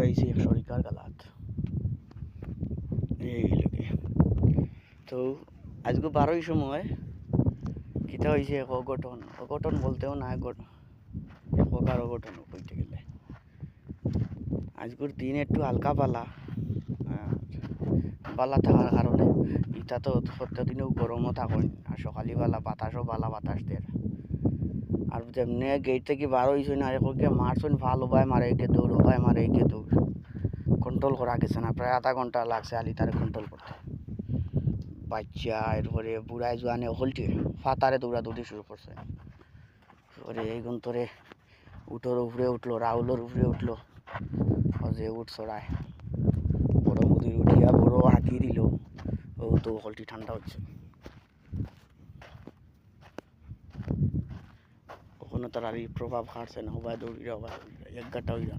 আইছি এক শরিকার গালাত এই লোকে তো আজকে 12ই সময় কিতা হয়েছে এক অঘটন বলতেও না এক প্রকার অঘটন কইতে গেলে আজকের দিন একটু হালকা পালা বালা থাকার কারণে ইটা তো প্রত্যেকদিনও গরমও থাকেন আর সকালবেলা বাতাসও বালা বাতাস দেয় আর যেমনি গেট থেকে বার হয়েছে না একে মারছেন ভাল হবায় মারে একে দৌড় হবায় মারে একে দৌড় কন্ট্রোল করা গেছে না প্রায় আধা ঘন্টা লাগছে আলি তারে কন্ট্রোল করতে বাচ্চা এরপরে বুড়ায় জোয়ানে হলটি ফাতারে দৌড়াদৌড়ি শুরু করছে এরপরে এই গন্তরে উঠোর উপরে উঠলো রাহুলের উপরে উঠলো যে উঠ ছড়ায় বড় মুদির উঠিয়া বড় হাঁকিয়ে দিল ও তো হলটি ঠান্ডা হচ্ছে ওখানে তার আর প্রভাব খাটছে না হবায় দৌড়িরা হবায় 1 ঘন্টা হয়ে না